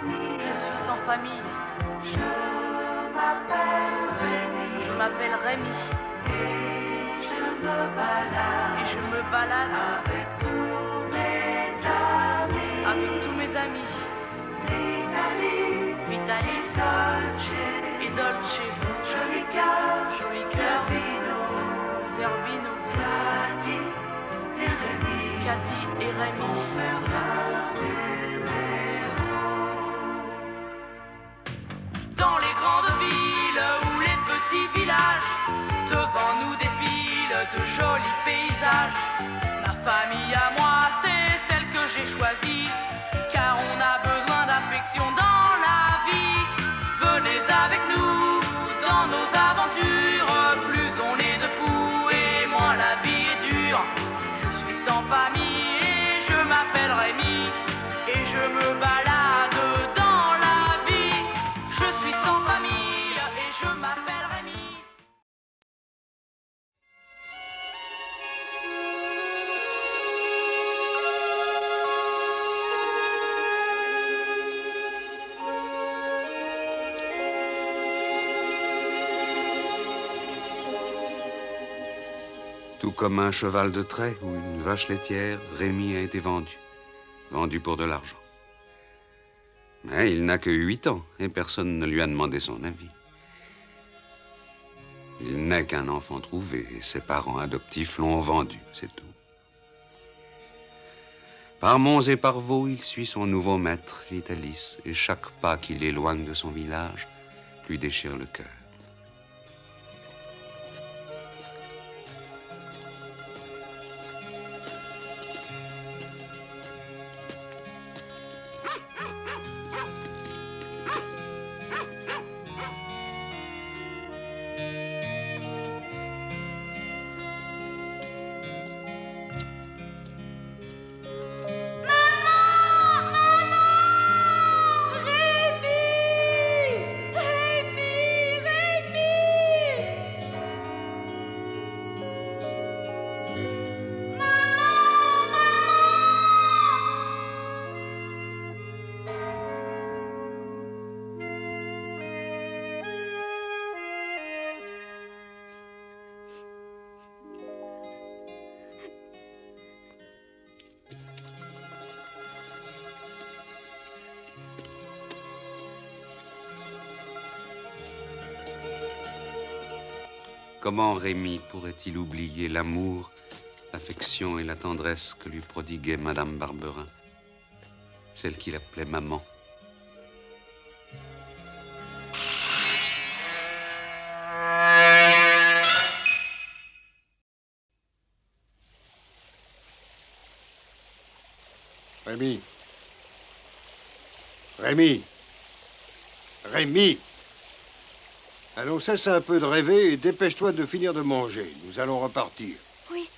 Je suis sans famille. Je m'appelle Rémi. Je m'appelle Rémi. Et je me balade. Et je me balade avec tous mes amis. avec tous mes amis. Vitalis. Vitalis Dolce. et Dolce. Joli cœur. Joli cœur. Zerbino. Zerbino. Cathy et Rémi. Cathy et Rémi. Faire l'un des héros. Dans les grandes villes ou les petits villages, devant nous défilent de jolis paysages. Ma famille à moi, c'est celle que j'ai choisie, car on a besoin d'affection dans la vie. Venez avec nous dans nos aventures, plus on est de fous et moins la vie est dure. Je suis sans famille et je m'appelle Rémi, et je me balade dans la vie. Je suis sans famille et je m'appelle Rémi. Tout comme un cheval de trait ou une vache laitière, Rémi a été vendu. Vendu pour de l'argent. Mais il n'a que 8 ans et personne ne lui a demandé son avis. Il n'est qu'un enfant trouvé et ses parents adoptifs l'ont vendu, c'est tout. Par monts et par vaux, il suit son nouveau maître, Vitalis, et chaque pas qui l'éloigne de son village lui déchire le cœur. Comment Rémi pourrait-il oublier l'amour, l'affection et la tendresse que lui prodiguait Madame Barberin, celle qu'il appelait maman? Rémi. Rémi. Rémi. Allons, cesse un peu de rêver et dépêche-toi de finir de manger. Nous allons repartir. Oui.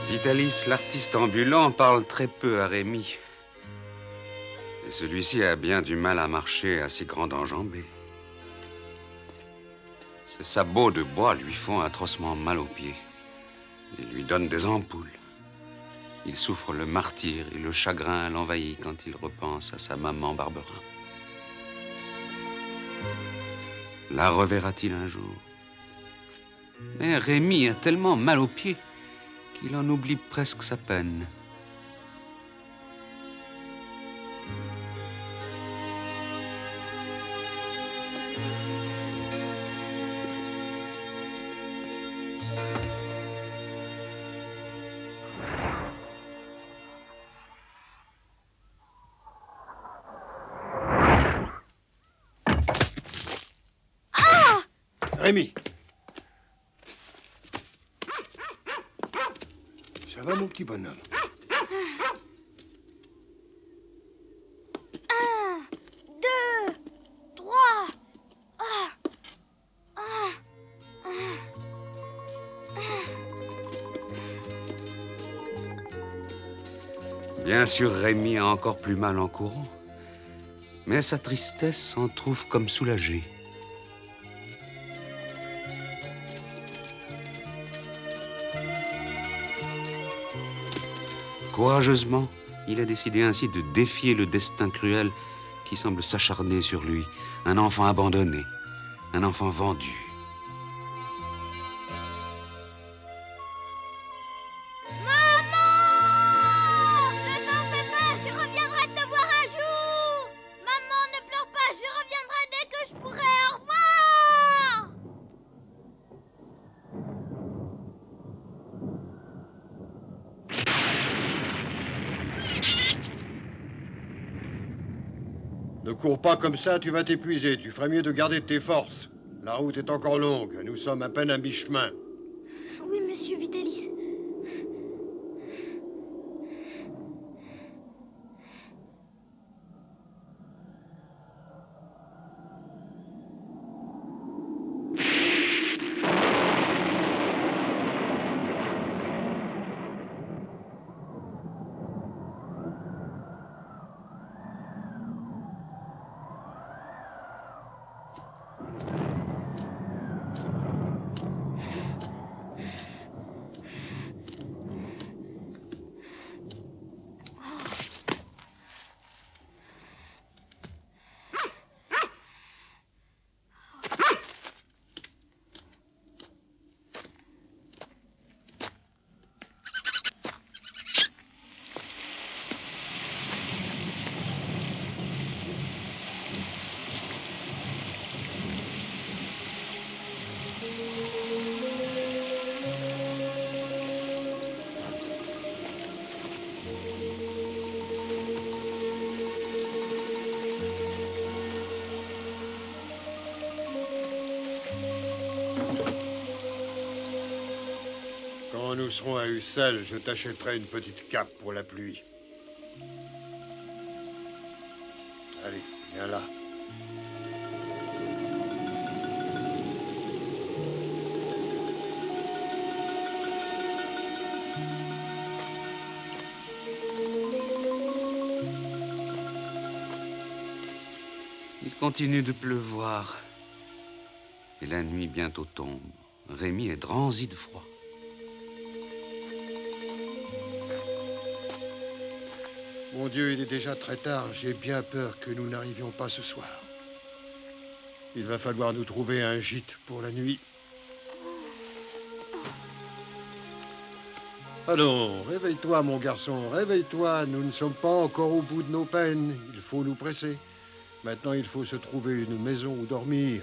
Vitalis, l'artiste ambulant, parle très peu à Rémi. Et celui-ci a bien du mal à marcher à si grande enjambée. Ses sabots de bois lui font atrocement mal aux pieds. Ils lui donnent des ampoules. Il souffre le martyre et le chagrin l'envahit quand il repense à sa maman Barberin. La reverra-t-il un jour? Mais Rémi a tellement mal aux pieds qu'il en oublie presque sa peine. Rémi. Ça va, mon petit bonhomme? 1, 2, 3. Bien sûr, Rémi a encore plus mal en courant. Mais sa tristesse s'en trouve comme soulagée. Courageusement, il a décidé ainsi de défier le destin cruel qui semble s'acharner sur lui. Un enfant abandonné, un enfant vendu. Maman! Ne t'en fais pas, je reviendrai te voir un jour! Maman, ne pleure pas, je reviendrai dès que je pourrai. Au revoir! Ne cours pas comme ça, tu vas t'épuiser. Tu ferais mieux de garder tes forces. La route est encore longue. Nous sommes à peine à mi-chemin. Oui, monsieur Vitalis. Quand nous serons à Ussel, je t'achèterai une petite cape pour la pluie. Allez, viens là. Il continue de pleuvoir. Et la nuit bientôt tombe. Rémi est transi de froid. Mon Dieu, il est déjà très tard. J'ai bien peur que nous n'arrivions pas ce soir. Il va falloir nous trouver un gîte pour la nuit. Allons, réveille-toi, mon garçon, réveille-toi. Nous ne sommes pas encore au bout de nos peines. Il faut nous presser. Maintenant, il faut se trouver une maison où dormir.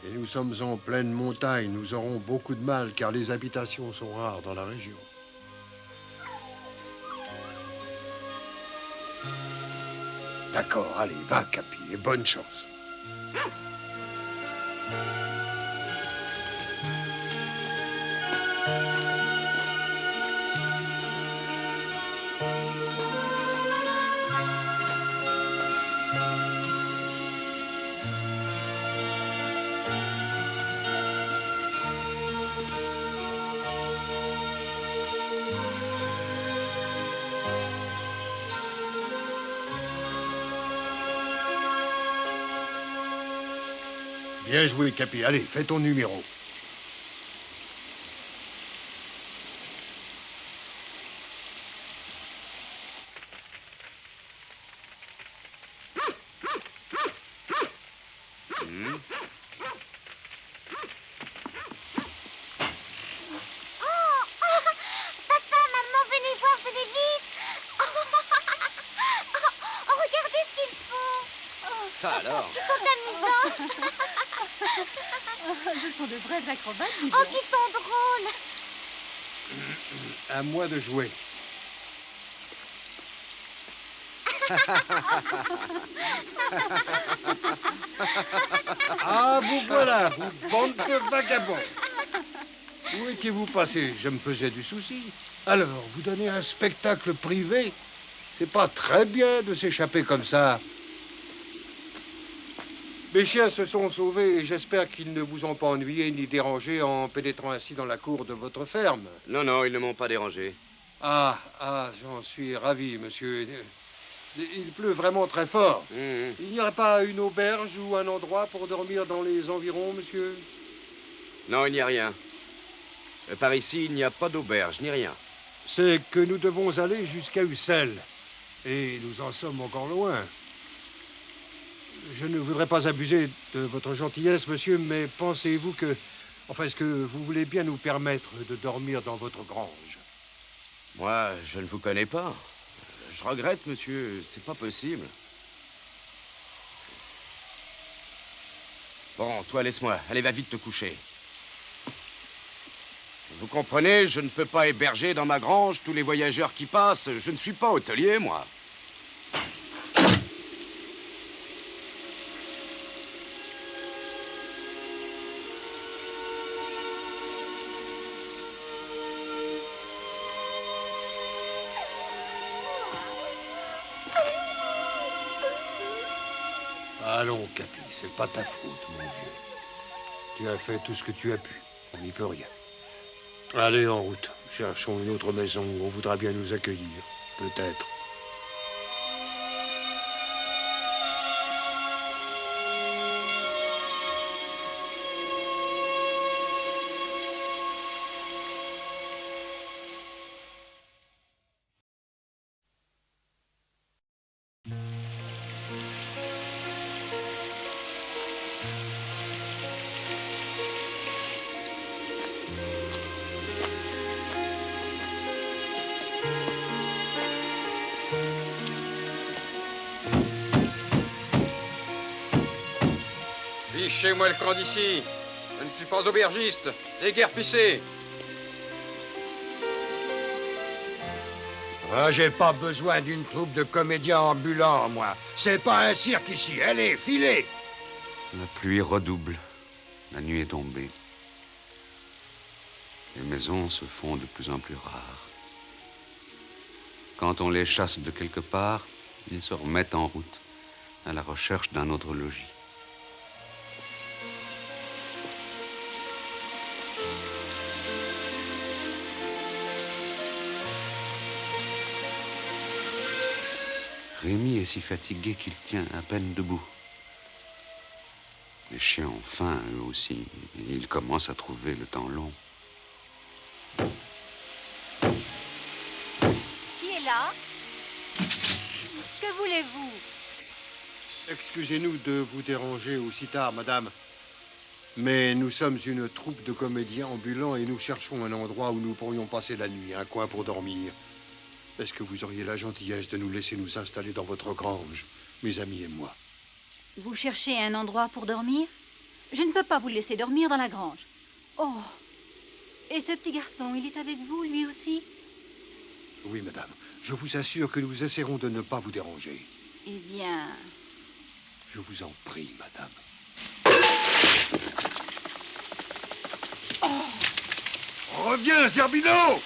Et nous sommes en pleine montagne. Nous aurons beaucoup de mal car les habitations sont rares dans la région. D'accord, allez, va, Capi, et bonne chance. Bien joué, Capi. Allez, fais ton numéro. Papa, maman, venez voir, venez vite. Oh, regardez ce qu'ils font. Ça alors? Ils sont amusants. Ce sont de vrais acrobates, dis Oh, donc. qu'ils sont drôles. À moi de jouer. Ah, vous voilà, vous bande de vagabonds. Où étiez-vous passé? Je me faisais du souci. Alors, vous donnez un spectacle privé? C'est pas très bien de s'échapper comme ça. Mes chiens se sont sauvés et j'espère qu'ils ne vous ont pas ennuyé ni dérangé en pénétrant ainsi dans la cour de votre ferme. Non, non, ils ne m'ont pas dérangé. Ah, j'en suis ravi, monsieur. Il pleut vraiment très fort. Hum. Il n'y aurait pas une auberge ou un endroit pour dormir dans les environs, monsieur? Non, il n'y a rien. Par ici, il n'y a pas d'auberge, ni rien. C'est que nous devons aller jusqu'à Ussel. Et nous en sommes encore loin. Je ne voudrais pas abuser de votre gentillesse, monsieur, mais pensez-vous que... Enfin, est-ce que vous voulez bien nous permettre de dormir dans votre grange? Moi, je ne vous connais pas. Je regrette, monsieur, c'est pas possible. Bon, toi, laisse-moi. Allez, va vite te coucher. Vous comprenez, je ne peux pas héberger dans ma grange tous les voyageurs qui passent. Je ne suis pas hôtelier, moi. Allons, Capi, c'est pas ta faute, mon vieux. Tu as fait tout ce que tu as pu. On n'y peut rien. Allez, en route. Cherchons une autre maison où on voudra bien nous accueillir. Peut-être. Fichez-moi le camp d'ici. Je ne suis pas aubergiste. Déguerpissez. Ah, j'ai pas besoin d'une troupe de comédiens ambulants, moi. C'est pas un cirque ici. Allez, filez! La pluie redouble. La nuit est tombée. Les maisons se font de plus en plus rares. Quand on les chasse de quelque part, ils se remettent en route à la recherche d'un autre logis. Rémi est si fatigué qu'il tient à peine debout. Les chiens ont faim, eux aussi, et ils commencent à trouver le temps long. Qui est là? Que voulez-vous? Excusez-nous de vous déranger aussi tard, madame. Mais nous sommes une troupe de comédiens ambulants et nous cherchons un endroit où nous pourrions passer la nuit, un coin pour dormir. Est-ce que vous auriez la gentillesse de nous laisser nous installer dans votre grange, mes amis et moi? Vous cherchez un endroit pour dormir? Je ne peux pas vous laisser dormir dans la grange. Oh! Et ce petit garçon, il est avec vous, lui aussi? Oui, madame. Je vous assure que nous essaierons de ne pas vous déranger. Eh bien... Je vous en prie, madame. Oh! Reviens, Zerbino!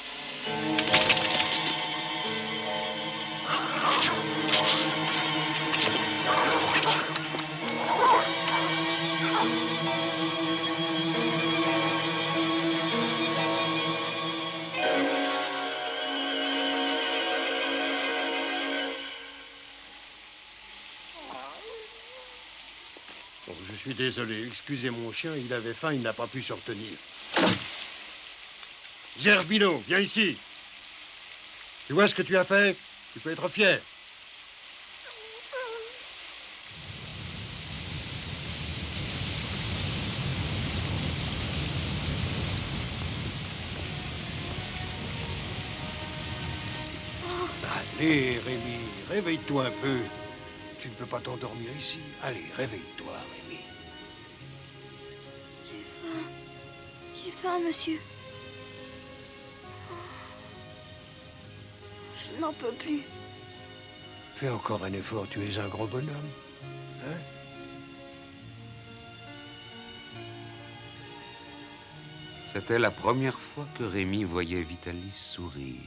Oh, je suis désolé. Excusez mon chien, il avait faim, il n'a pas pu se retenir. Zerbino, viens ici. Tu vois ce que tu as fait? Tu peux être fier. Allez, Rémi, réveille-toi un peu. Tu ne peux pas t'endormir ici. Allez, réveille-toi, Rémi. J'ai faim. J'ai faim, monsieur. Je n'en peux plus. Fais encore un effort, tu es un grand bonhomme. Hein? C'était la première fois que Rémi voyait Vitalis sourire.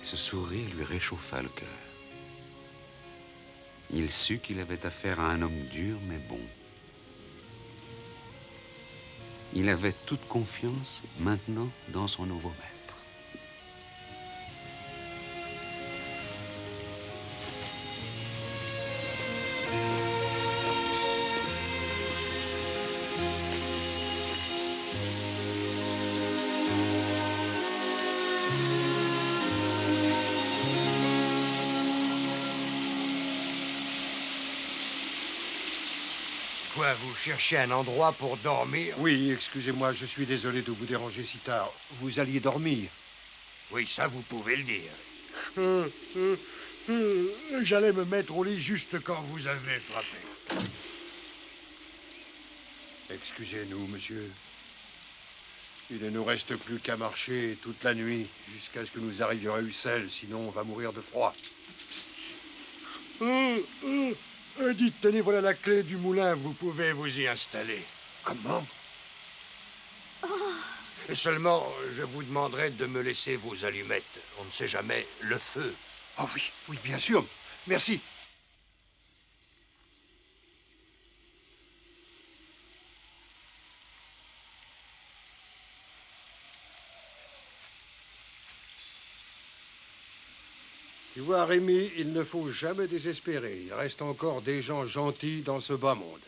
Et ce sourire lui réchauffa le cœur. Il sut qu'il avait affaire à un homme dur mais bon. Il avait toute confiance maintenant dans son nouveau maître. Quoi, vous cherchez un endroit pour dormir? Oui, excusez-moi, je suis désolé de vous déranger si tard. Vous alliez dormir. Oui, ça, vous pouvez le dire. J'allais me mettre au lit juste quand vous avez frappé. Excusez-nous, monsieur. Il ne nous reste plus qu'à marcher toute la nuit jusqu'à ce que nous arrivions à Ussel, sinon on va mourir de froid. Dites, tenez, voilà la clé du moulin, vous pouvez vous y installer. Comment? Seulement, je vous demanderai de me laisser vos allumettes. On ne sait jamais, le feu. Ah oui, oui, bien sûr. Merci. Tu vois, Rémi, il ne faut jamais désespérer. Il reste encore des gens gentils dans ce bas monde.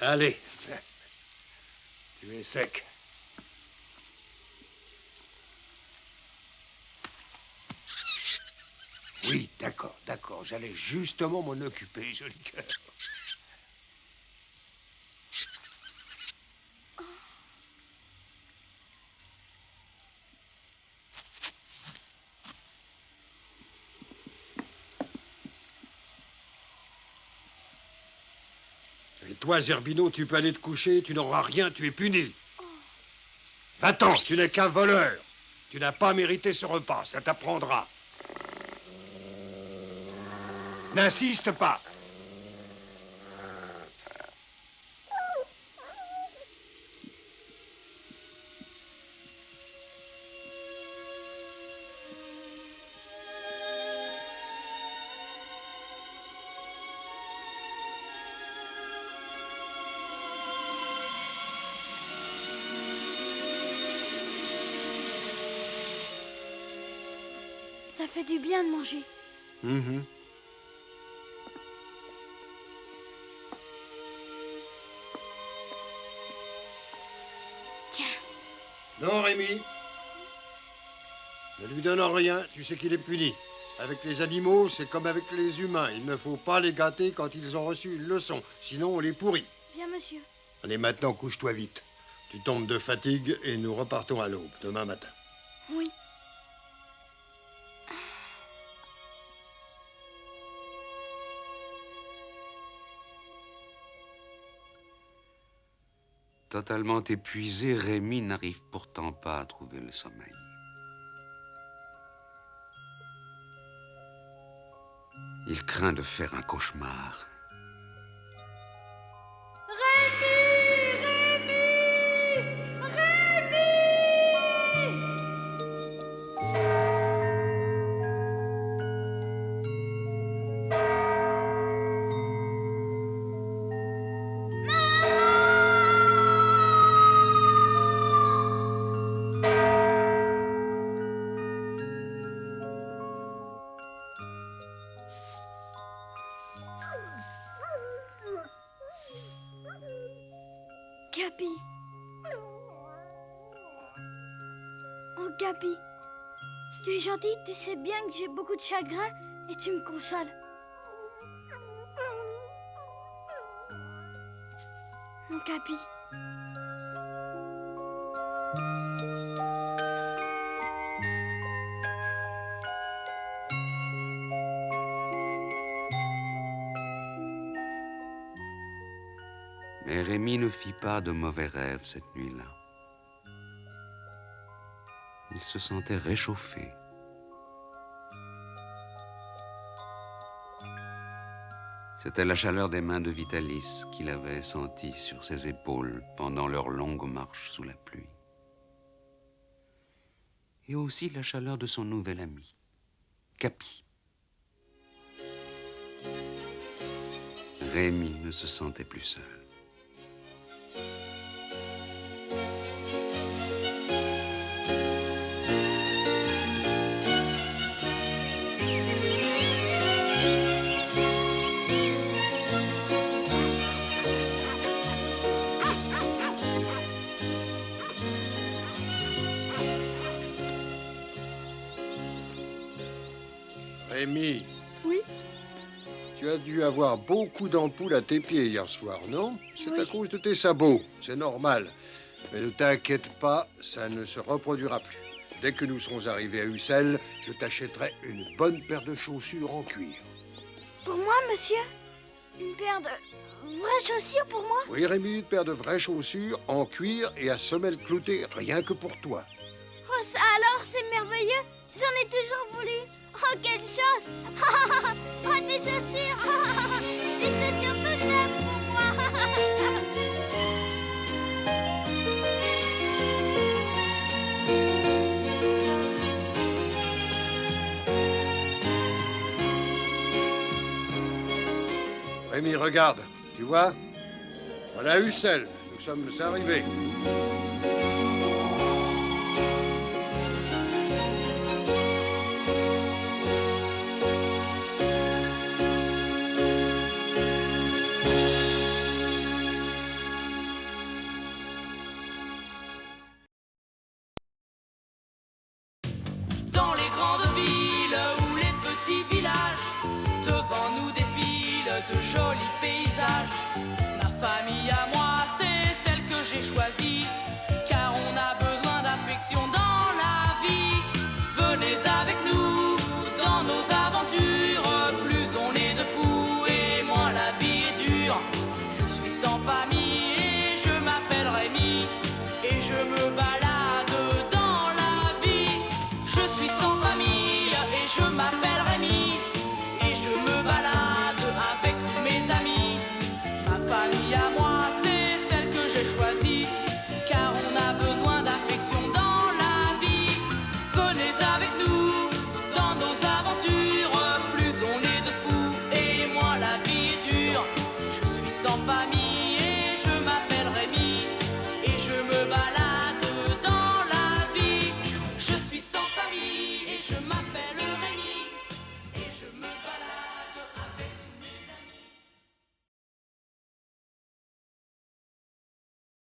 Allez. Tu es sec. Oui, d'accord, d'accord. J'allais justement m'en occuper, joli cœur. Et toi, Zerbino, tu peux aller te coucher, tu n'auras rien, tu es puni. Va-t'en, tu n'es qu'un voleur. Tu n'as pas mérité ce repas, ça t'apprendra. N'insiste pas. Ça fait du bien de manger. Mhm. Tiens. Non, Rémi. Ne lui donne rien, tu sais qu'il est puni. Avec les animaux, c'est comme avec les humains. Il ne faut pas les gâter quand ils ont reçu une leçon, sinon on les pourrit. Bien, monsieur. Allez, maintenant, couche-toi vite. Tu tombes de fatigue et nous repartons à l'aube, demain matin. Oui. Totalement épuisé, Rémi n'arrive pourtant pas à trouver le sommeil. Il craint de faire un cauchemar. Capi. Oh, Capi. Tu es gentil, tu sais bien que j'ai beaucoup de chagrin et tu me consoles. Mon Capi. Mais Rémi ne fit pas de mauvais rêves cette nuit-là. Il se sentait réchauffé. C'était la chaleur des mains de Vitalis qu'il avait sentie sur ses épaules pendant leur longue marche sous la pluie. Et aussi la chaleur de son nouvel ami, Capi. Rémi ne se sentait plus seul. Rémi. Oui. Tu as dû avoir beaucoup d'ampoules à tes pieds hier soir, non? C'est Oui. à cause de tes sabots, c'est normal. Mais ne t'inquiète pas, ça ne se reproduira plus. Dès que nous serons arrivés à Ussel, je t'achèterai une bonne paire de chaussures en cuir. Pour moi, monsieur? Une paire de vraies chaussures pour moi? Oui, Rémi, une paire de vraies chaussures en cuir et à semelles cloutées, rien que pour toi. Oh, ça alors, c'est merveilleux. J'en ai toujours voulu. Oh, quelle chance. Oh, des chaussures. Des chaussures toutes neuves pour moi. Rémi, regarde, tu vois? Voilà Ussel, nous sommes arrivés. Dans les grandes villes ou les petits villages, devant nous défilent de jolis paysages. Ma famille à moi, c'est celle que j'ai choisie, car on a besoin d'affection dans la vie. Venez avec nous dans nos aventures, plus on est de fous et moins la vie est dure. Je suis sans famille et je m'appelle Rémi, et je me balade dans la vie. Je suis sans famille et je m'appelle Rémi, et je me balade avec mes amis. Ma famille à moi, c'est celle que j'ai choisie, car on a besoin d'affection dans la vie. Venez avec nous dans nos aventures, plus on est de fous et moins la vie est dure. Je suis sans famille et je m'appelle Rémi, et je me balade dans la vie. Je suis sans famille et je m'appelle